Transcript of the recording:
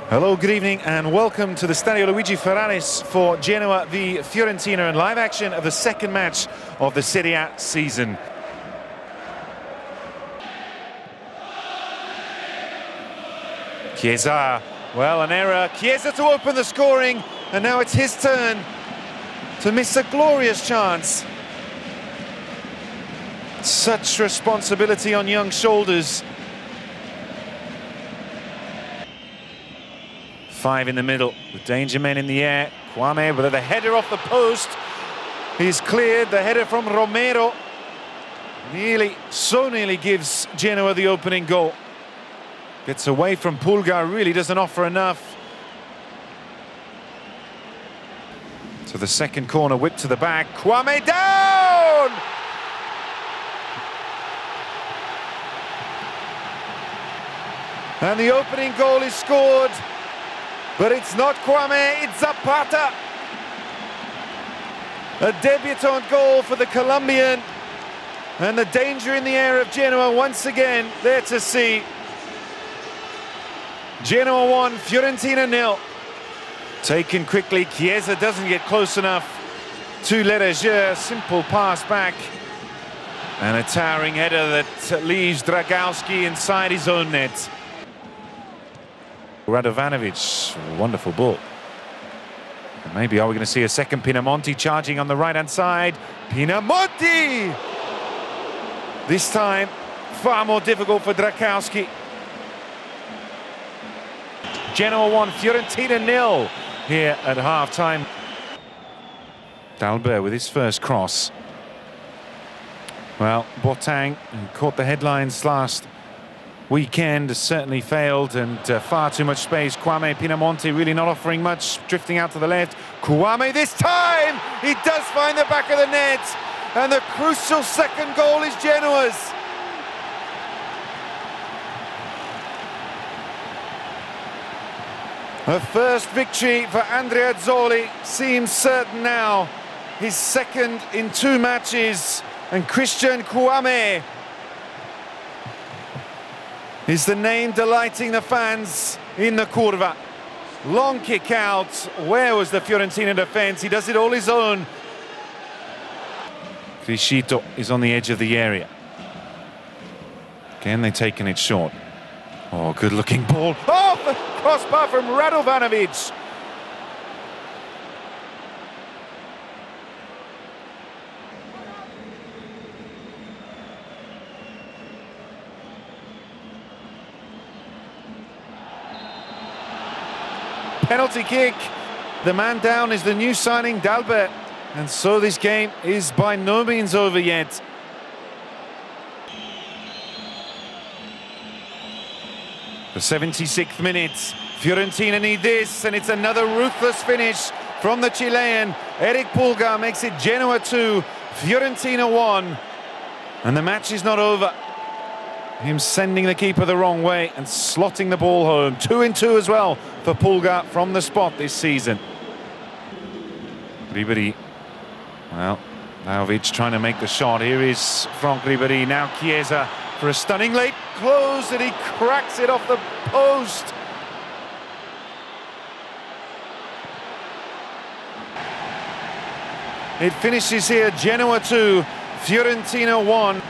Hello, good evening and welcome to the Stadio Luigi Ferraris for Genoa v Fiorentina and live action of the second match of the Serie A season. Chiesa, well, an error. Chiesa to open the scoring, and now it's his turn to miss a glorious chance. Such responsibility on young shoulders. Five in the middle, with danger men in the air. Kwame with the header off the post. He's cleared, the header from Romero. So nearly gives Genoa the opening goal. Gets away from Pulgar, really doesn't offer enough. So the second corner whipped to the back. Kwame down! And the opening goal is scored. But it's not Kwame, it's Zapata. A debutant goal for the Colombian. And the danger in the air of Genoa once again there to see. Genoa 1, Fiorentina 0. Taken quickly, Chiesa doesn't get close enough to Lerageur. Simple pass back. And a towering header that leaves Dragowski inside his own net. Radovanovic, wonderful ball. And maybe are we going to see a second Pinamonti charging on the right-hand side? Pinamonti! This time, far more difficult for Dragowski. Genoa 1, Fiorentina 0 here at half-time. Dalbert with his first cross. Well, Boateng, who caught the headlines last weekend, has certainly failed, and far too much space. Kwame, Pinamonti really not offering much, drifting out to the left. Kwame this time! He does find the back of the net, and the crucial second goal is Genoa's. A first victory for Andrea Azzoli seems certain now. His second in 2 matches, and Christian Kwame is the name delighting the fans in the curva. Long kick out. Where was the Fiorentina defence? He does it all his own. Criscito is on the edge of the area. Again, they've taken it short. Oh, good-looking ball. Oh, the crossbar from Radovanovic. Penalty kick. The man down is the new signing, Dalbert. And so this game is by no means over yet. The 76th minute. Fiorentina need this, and it's another ruthless finish from the Chilean. Eric Pulgar makes it Genoa 2, Fiorentina 1. And the match is not over. Him sending the keeper the wrong way and slotting the ball home. 2-2 as well for Pulgar from the spot this season. Ribéry. Well, Vlahovic trying to make the shot. Here is Franck Ribéry. Now Chiesa for a stunning late close, and he cracks it off the post. It finishes here, Genoa 2, Fiorentina 1.